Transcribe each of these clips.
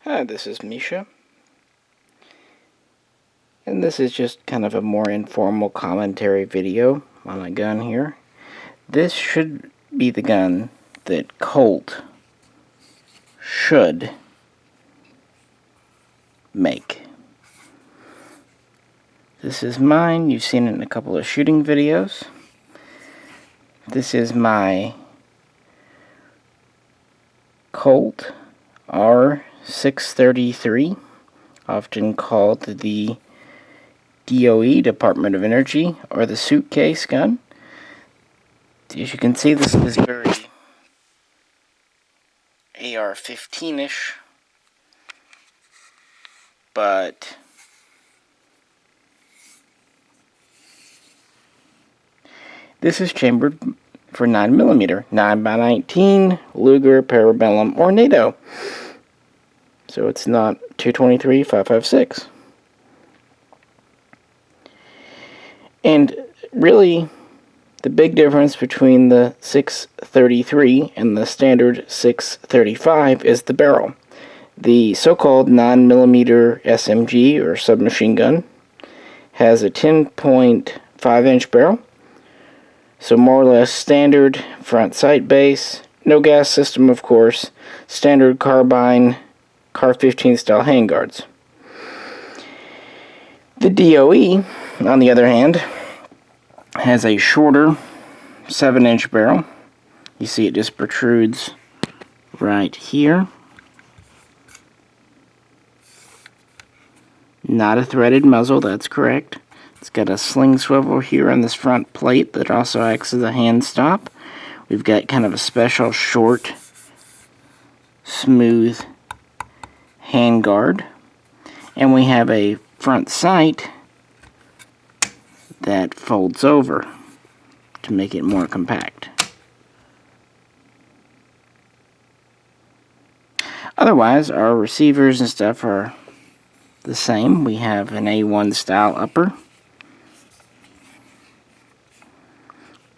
Hi, this is Misha, and this is just kind of a more informal commentary video on a gun here. This should be the gun that Colt should make. This is mine. You've seen it in a couple of shooting videos. This is my Colt R633, often called the DOE, Department of Energy, or the suitcase gun. As you can see, this is very AR15-ish, but this is chambered for 9mm, 9x19, Luger, Parabellum, or NATO. So it's not 223 5.56. And really, the big difference between the 633 and the standard 635 is the barrel. The so-called 9mm SMG, or submachine gun, has a 10.5-inch barrel. So more or less standard front sight base, no gas system of course, standard carbine, AR15 style handguards. The DOE, on the other hand, has a shorter 7-inch barrel. You see it just protrudes right here. Not a threaded muzzle, that's correct. It's got a sling swivel here on this front plate that also acts as a hand stop. We've got kind of a special short, smooth handguard. And we have a front sight that folds over to make it more compact. Otherwise, our receivers and stuff are the same. We have an A1 style upper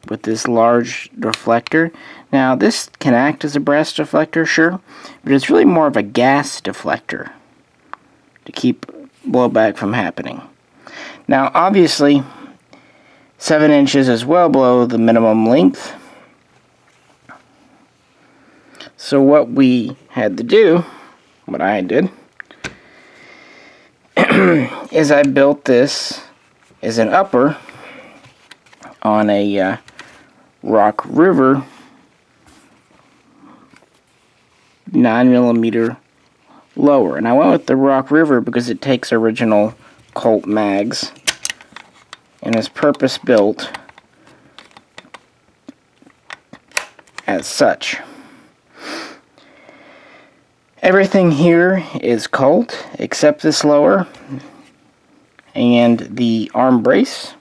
with this large deflector. Now, this can act as a brass deflector, sure, but it's really more of a gas deflector to keep blowback from happening. Now, obviously, 7 inches is well below the minimum length. So what we had to do, what I did, is I built this as an upper on a Rock River 9mm lower. And I went with the Rock River because it takes original Colt mags and is purpose built as such. Everything here is Colt except this lower and the arm brace.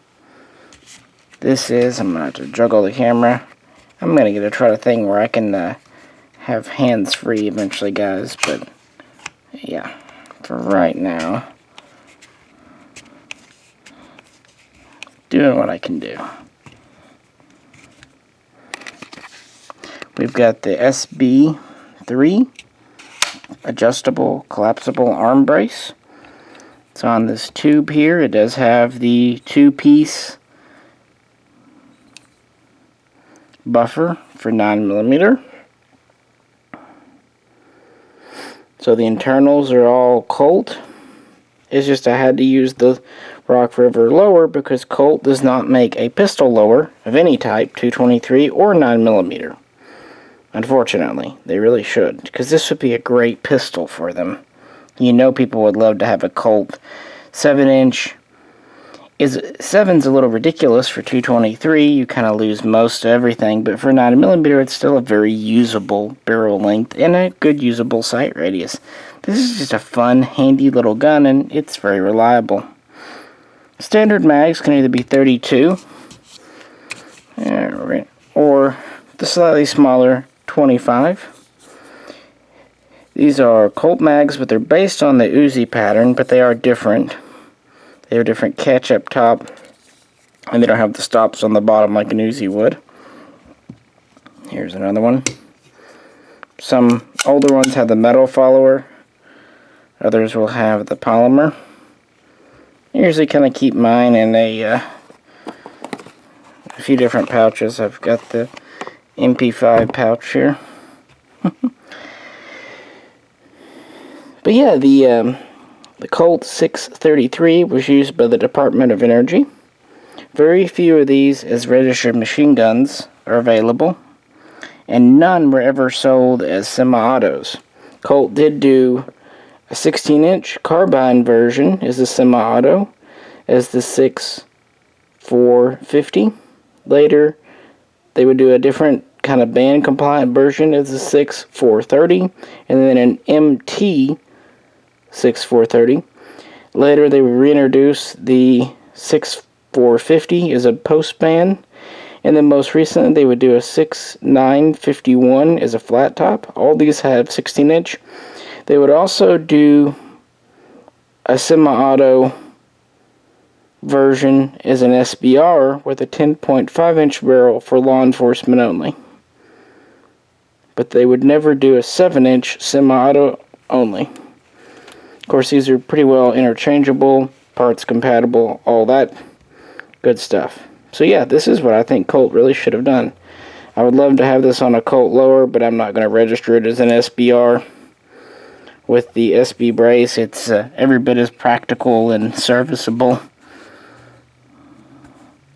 This is, I'm going to have to juggle the camera. I'm going to try a thing where I can have hands free eventually, guys, but yeah, for right now, doing what I can do. We've got the SB3 adjustable collapsible arm brace. It's on this tube here. It does have the 2-piece buffer for 9mm. So the internals are all Colt. It's just I had to use the Rock River lower because Colt does not make a pistol lower of any type, 223 or 9mm. Unfortunately, they really should, because this would be a great pistol for them. You know people would love to have a Colt 7-inch. 7's a little ridiculous for 223. You kind of lose most of everything, but for 9mm, it's still a very usable barrel length and a good usable sight radius. This is just a fun, handy little gun, and it's very reliable. Standard mags can either be 32 or the slightly smaller 25. These are Colt mags, but they're based on the Uzi pattern, but they are different. They have a different catch up top, and they don't have the stops on the bottom like an Uzi would. Here's another one. Some older ones have the metal follower. Others will have the polymer. I usually kind of keep mine in a few different pouches. I've got the MP5 pouch here. But yeah, the Colt 633 was used by the Department of Energy. Very few of these as registered machine guns are available, and none were ever sold as semi-autos. Colt did do a 16-inch carbine version as a semi-auto, as the 6450. Later, they would do a different kind of band-compliant version as the 6430, and then an MT 6430. Later, they would reintroduce the 6450 as a post-band, and then most recently, they would do a 6951 as a flat top. All these have 16-inch. They would also do a semi-auto version as an SBR with a 10.5-inch barrel for law enforcement only. But they would never do a 7-inch semi-auto only. Of course, these are pretty well interchangeable, parts compatible, all that good stuff. So yeah, this is what I think Colt really should have done. I would love to have this on a Colt lower, but I'm not going to register it as an SBR. With the SB brace, it's every bit as practical and serviceable.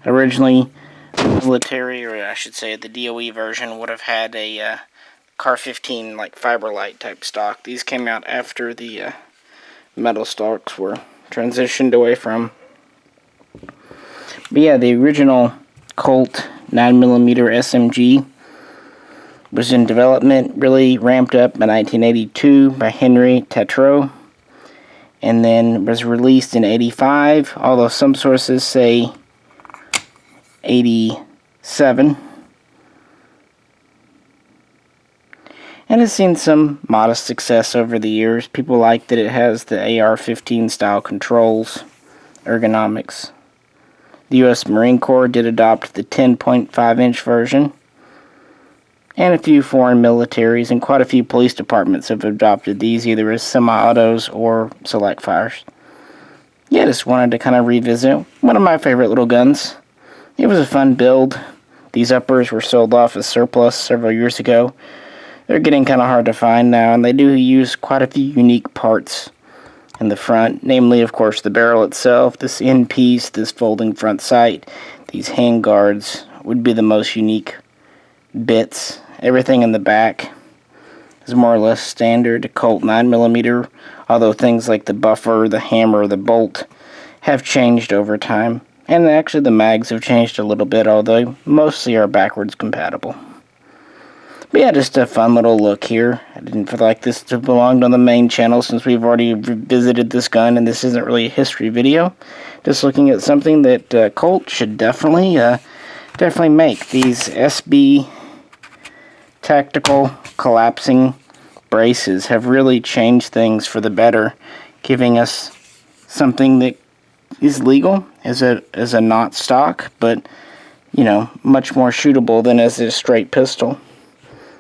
Originally, the military, or I should say the DOE version, would have had a AR15 like Fiberlight type stock. These came out after the metal stocks were transitioned away from. But yeah, the original Colt 9mm SMG was in development, really ramped up in 1982 by Henry Tetreault, and then was released in 85, although some sources say 87. And has seen some modest success over the years. People like that it has the AR15 style controls, ergonomics. The U.S. Marine Corps did adopt the 10.5-inch version, and a few foreign militaries and quite a few police departments have adopted these either as semi-autos or select fires. Yeah, just wanted to kind of revisit one of my favorite little guns. It was a fun build. These uppers were sold off as surplus several years ago. They're getting kind of hard to find now, and they do use quite a few unique parts in the front, namely, of course, the barrel itself, this end piece, this folding front sight, these hand guards would be the most unique bits. Everything in the back is more or less standard Colt 9mm, although things like the buffer, the hammer, the bolt have changed over time. And actually the mags have changed a little bit, although mostly are backwards compatible. But yeah, just a fun little look here. I didn't feel like this belonged on the main channel since we've already visited this gun and this isn't really a history video. Just looking at something that Colt should definitely make. These SBA Tactical collapsing braces have really changed things for the better, giving us something that is legal as a not stock, but you know, much more shootable than as a straight pistol.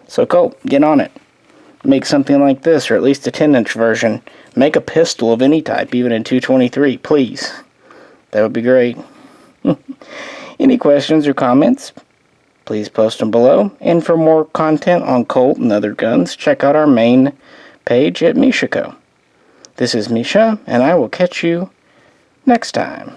So Colt, get on it. Make something like this, or at least a 10-inch version. Make a pistol of any type, even in 223, please. That would be great. Any questions or comments? Please post them below. And for more content on Colt and other guns, check out our main page at Mishaco. This is Misha, and I will catch you next time.